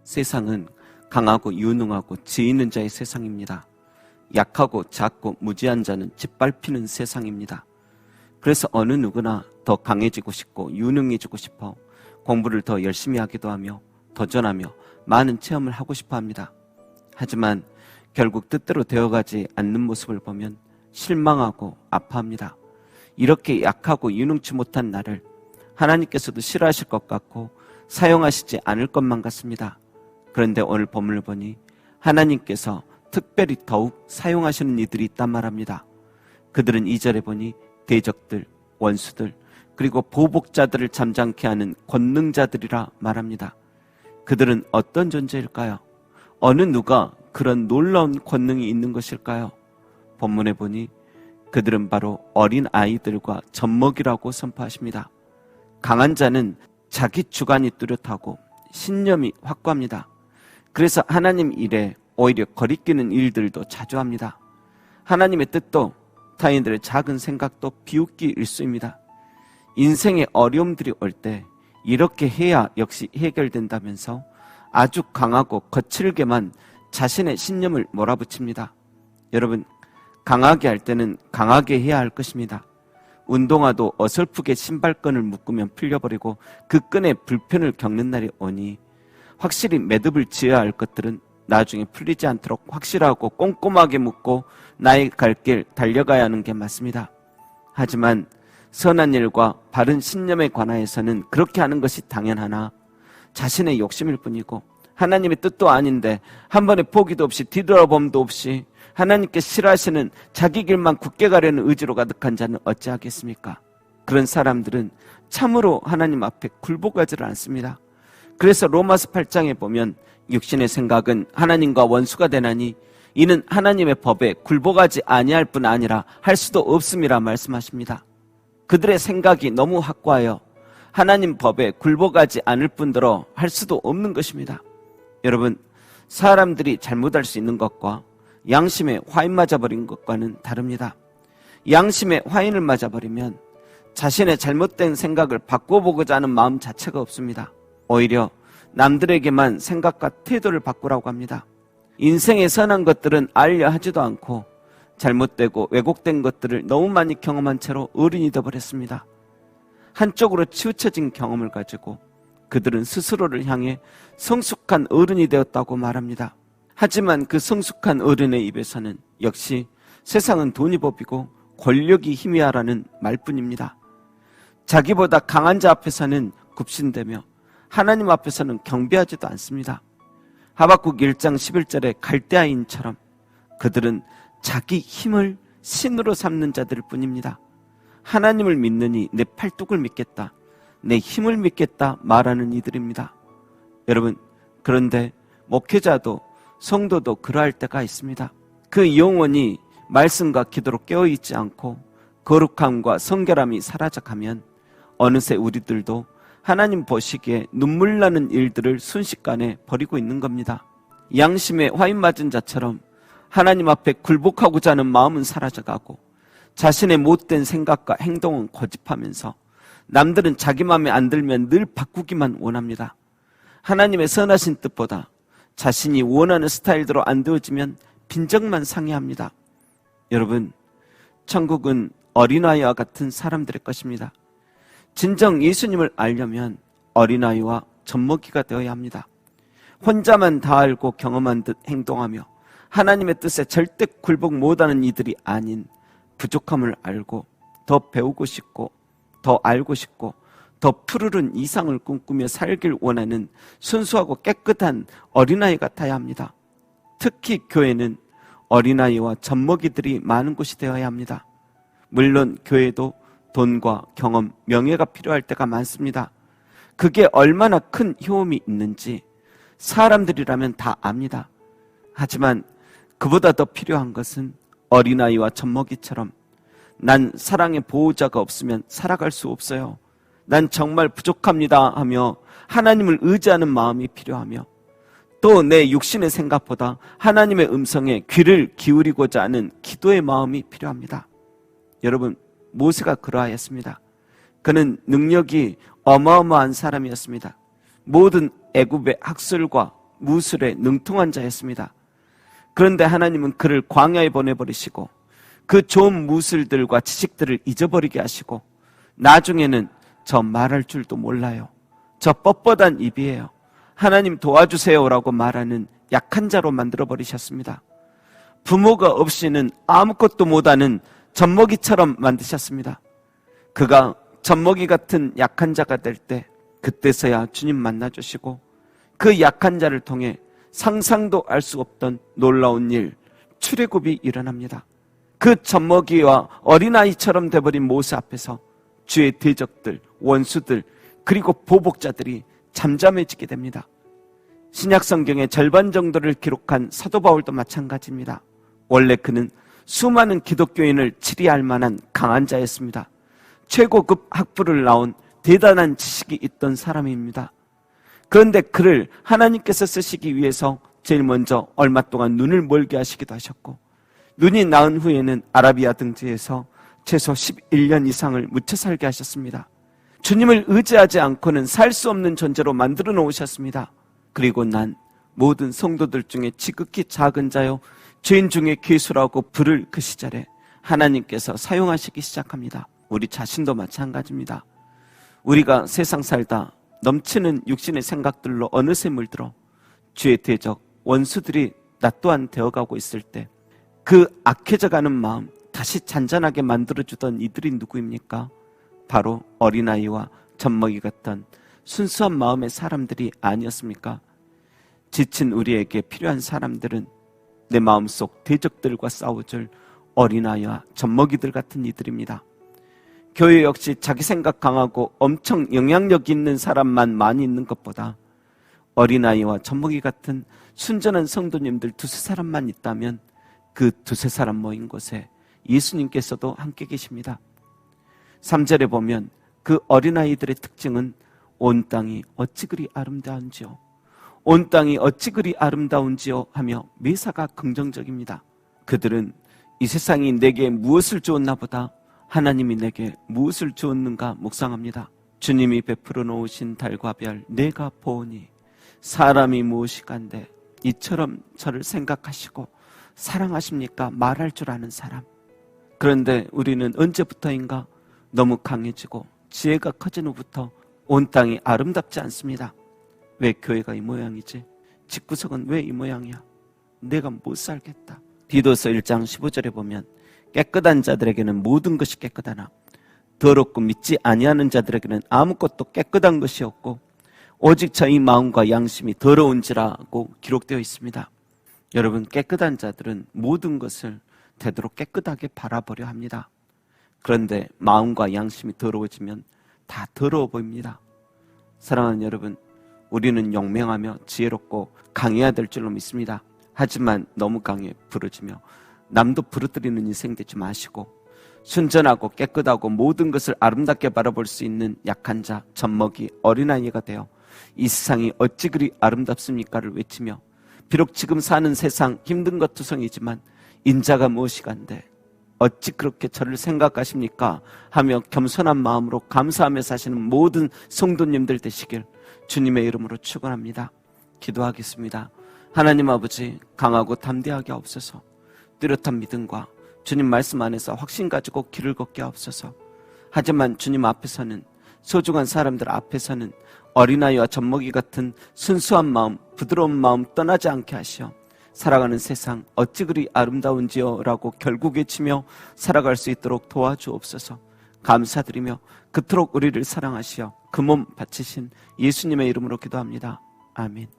세상은 강하고 유능하고 지혜 있는 자의 세상입니다. 약하고 작고 무지한 자는 짓밟히는 세상입니다. 그래서 어느 누구나 더 강해지고 싶고 유능해지고 싶어 공부를 더 열심히 하기도 하며 도전하며 많은 체험을 하고 싶어 합니다. 하지만 결국 뜻대로 되어가지 않는 모습을 보면 실망하고 아파합니다. 이렇게 약하고 유능치 못한 나를 하나님께서도 싫어하실 것 같고 사용하시지 않을 것만 같습니다. 그런데 오늘 본문을 보니 하나님께서 특별히 더욱 사용하시는 이들이 있단 말합니다. 그들은 2절에 보니 대적들, 원수들, 그리고 보복자들을 잠잠케 하는 권능자들이라 말합니다. 그들은 어떤 존재일까요? 어느 누가 그런 놀라운 권능이 있는 것일까요? 본문에 보니 그들은 바로 어린 아이들과 젖먹이라고 선포하십니다. 강한 자는 자기 주관이 뚜렷하고 신념이 확고합니다. 그래서 하나님 일에 오히려 거리끼는 일들도 자주 합니다. 하나님의 뜻도 타인들의 작은 생각도 비웃기 일쑤입니다. 인생의 어려움들이 올 때 이렇게 해야 역시 해결된다면서 아주 강하고 거칠게만 자신의 신념을 몰아붙입니다. 여러분, 강하게 할 때는 강하게 해야 할 것입니다. 운동화도 어설프게 신발끈을 묶으면 풀려버리고 그 끈에 불편을 겪는 날이 오니 확실히 매듭을 지어야 할 것들은 나중에 풀리지 않도록 확실하고 꼼꼼하게 묶고 나의 갈 길 달려가야 하는 게 맞습니다. 하지만 선한 일과 바른 신념에 관하여서는 그렇게 하는 것이 당연하나 자신의 욕심일 뿐이고 하나님의 뜻도 아닌데 한 번의 포기도 없이 뒤돌아봄도 없이 하나님께 싫어하시는 자기 길만 굳게 가려는 의지로 가득한 자는 어찌하겠습니까? 그런 사람들은 참으로 하나님 앞에 굴복하지를 않습니다. 그래서 로마서 8장에 보면 육신의 생각은 하나님과 원수가 되나니 이는 하나님의 법에 굴복하지 아니할 뿐 아니라 할 수도 없음이라 말씀하십니다. 그들의 생각이 너무 확고하여 하나님 법에 굴복하지 않을 뿐더러 할 수도 없는 것입니다. 여러분, 사람들이 잘못할 수 있는 것과 양심에 화인 맞아버린 것과는 다릅니다. 양심에 화인을 맞아버리면 자신의 잘못된 생각을 바꿔보고자 하는 마음 자체가 없습니다. 오히려 남들에게만 생각과 태도를 바꾸라고 합니다. 인생의 선한 것들은 알려 하지도 않고 잘못되고 왜곡된 것들을 너무 많이 경험한 채로 어른이 되어버렸습니다. 한쪽으로 치우쳐진 경험을 가지고 그들은 스스로를 향해 성숙한 어른이 되었다고 말합니다. 하지만 그 성숙한 어른의 입에서는 역시 세상은 돈이 법이고 권력이 희미하라는 말뿐입니다. 자기보다 강한 자 앞에서는 굽신대며 하나님 앞에서는 경배하지도 않습니다. 하박국 1장 11절의 갈대아인처럼 그들은 자기 힘을 신으로 삼는 자들 뿐입니다. 하나님을 믿느니 내 팔뚝을 믿겠다, 내 힘을 믿겠다 말하는 이들입니다. 여러분, 그런데 목회자도 성도도 그러할 때가 있습니다. 그 영혼이 말씀과 기도로 깨어있지 않고 거룩함과 성결함이 사라져가면 어느새 우리들도 하나님 보시기에 눈물 나는 일들을 순식간에 버리고 있는 겁니다. 양심에 화인 맞은 자처럼 하나님 앞에 굴복하고자 하는 마음은 사라져가고 자신의 못된 생각과 행동은 고집하면서 남들은 자기 마음에 안 들면 늘 바꾸기만 원합니다. 하나님의 선하신 뜻보다 자신이 원하는 스타일대로 안 되어지면 빈정만 상해합니다. 여러분, 천국은 어린아이와 같은 사람들의 것입니다. 진정 예수님을 알려면 어린아이와 젖먹이가 되어야 합니다. 혼자만 다 알고 경험한 듯 행동하며 하나님의 뜻에 절대 굴복 못하는 이들이 아닌 부족함을 알고 더 배우고 싶고 더 알고 싶고 더 푸르른 이상을 꿈꾸며 살길 원하는 순수하고 깨끗한 어린아이 같아야 합니다. 특히 교회는 어린아이와 젖먹이들이 많은 곳이 되어야 합니다. 물론 교회도 돈과 경험, 명예가 필요할 때가 많습니다. 그게 얼마나 큰 효험이 있는지 사람들이라면 다 압니다. 하지만 그보다 더 필요한 것은 어린아이와 젖먹이처럼 난 사랑의 보호자가 없으면 살아갈 수 없어요, 난 정말 부족합니다 하며 하나님을 의지하는 마음이 필요하며 또 내 육신의 생각보다 하나님의 음성에 귀를 기울이고자 하는 기도의 마음이 필요합니다. 여러분, 모세가 그러하였습니다. 그는 능력이 어마어마한 사람이었습니다. 모든 애굽의 학술과 무술에 능통한 자였습니다. 그런데 하나님은 그를 광야에 보내버리시고 그 좋은 무술들과 지식들을 잊어버리게 하시고 나중에는 저 말할 줄도 몰라요, 저 뻣뻣한 입이에요, 하나님 도와주세요라고 말하는 약한 자로 만들어버리셨습니다. 부모가 없이는 아무것도 못하는 젖먹이처럼 만드셨습니다. 그가 젖먹이 같은 약한 자가 될 때 그때서야 주님 만나주시고 그 약한 자를 통해 상상도 알 수 없던 놀라운 일, 출애굽이 일어납니다. 그 젖먹이와 어린아이처럼 돼버린 모세 앞에서 주의 대적들, 원수들, 그리고 보복자들이 잠잠해지게 됩니다. 신약 성경의 절반 정도를 기록한 사도 바울도 마찬가지입니다. 원래 그는 수많은 기독교인을 치리할 만한 강한 자였습니다. 최고급 학부를 나온 대단한 지식이 있던 사람입니다. 그런데 그를 하나님께서 쓰시기 위해서 제일 먼저 얼마 동안 눈을 멀게 하시기도 하셨고, 눈이 나은 후에는 아라비아 등지에서 최소 11년 이상을 묻혀 살게 하셨습니다. 주님을 의지하지 않고는 살 수 없는 존재로 만들어 놓으셨습니다. 그리고 난 모든 성도들 중에 지극히 작은 자요 죄인 중에 괴수라고 부를 그 시절에 하나님께서 사용하시기 시작합니다. 우리 자신도 마찬가지입니다. 우리가 세상 살다 넘치는 육신의 생각들로 어느새 물들어 주의 대적, 원수들이 나 또한 되어가고 있을 때 그 악해져가는 마음 다시 잔잔하게 만들어주던 이들이 누구입니까? 바로 어린아이와 젖먹이 같던 순수한 마음의 사람들이 아니었습니까? 지친 우리에게 필요한 사람들은 내 마음속 대적들과 싸워줄 어린아이와 젖먹이들 같은 이들입니다. 교회 역시 자기 생각 강하고 엄청 영향력 있는 사람만 많이 있는 것보다 어린아이와 젖먹이 같은 순전한 성도님들 두세 사람만 있다면 그 두세 사람 모인 곳에 예수님께서도 함께 계십니다. 3절에 보면 그 어린아이들의 특징은 온 땅이 어찌 그리 아름다운지요, 온 땅이 어찌 그리 아름다운지요 하며 매사가 긍정적입니다. 그들은 이 세상이 내게 무엇을 주었나 보다 하나님이 내게 무엇을 주었는가 묵상합니다. 주님이 베풀어 놓으신 달과 별 내가 보오니 사람이 무엇이간데 이처럼 저를 생각하시고 사랑하십니까? 말할 줄 아는 사람. 그런데 우리는 언제부터인가 너무 강해지고 지혜가 커진 후부터 온 땅이 아름답지 않습니다. 왜 교회가 이 모양이지? 집구석은 왜 이 모양이야? 내가 못 살겠다. 디도서 1장 15절에 보면 깨끗한 자들에게는 모든 것이 깨끗하나 더럽고 믿지 아니하는 자들에게는 아무것도 깨끗한 것이 없고 오직 저희 마음과 양심이 더러운지라고 기록되어 있습니다. 여러분, 깨끗한 자들은 모든 것을 되도록 깨끗하게 바라보려 합니다. 그런데 마음과 양심이 더러워지면 다 더러워 보입니다. 사랑하는 여러분, 우리는 용맹하며 지혜롭고 강해야 될 줄로 믿습니다. 하지만 너무 강해 부러지며 남도 부러뜨리는 인생 되지 마시고 순전하고 깨끗하고 모든 것을 아름답게 바라볼 수 있는 약한 자, 젖먹이, 어린아이가 되어 이 세상이 어찌 그리 아름답습니까를 외치며 비록 지금 사는 세상 힘든 것 투성이지만 인자가 무엇이간데 어찌 그렇게 저를 생각하십니까? 하며 겸손한 마음으로 감사하며 사시는 모든 성도님들 되시길 주님의 이름으로 축원합니다. 기도하겠습니다. 하나님 아버지, 강하고 담대하게 하옵소서. 뚜렷한 믿음과 주님 말씀 안에서 확신 가지고 길을 걷게 하옵소서. 하지만 주님 앞에서는, 소중한 사람들 앞에서는 어린아이와 젖먹이 같은 순수한 마음, 부드러운 마음 떠나지 않게 하시어 살아가는 세상 어찌 그리 아름다운지요 라고 결국 외치며 살아갈 수 있도록 도와주옵소서. 감사드리며 그토록 우리를 사랑하시어 그 몸 바치신 예수님의 이름으로 기도합니다. 아멘.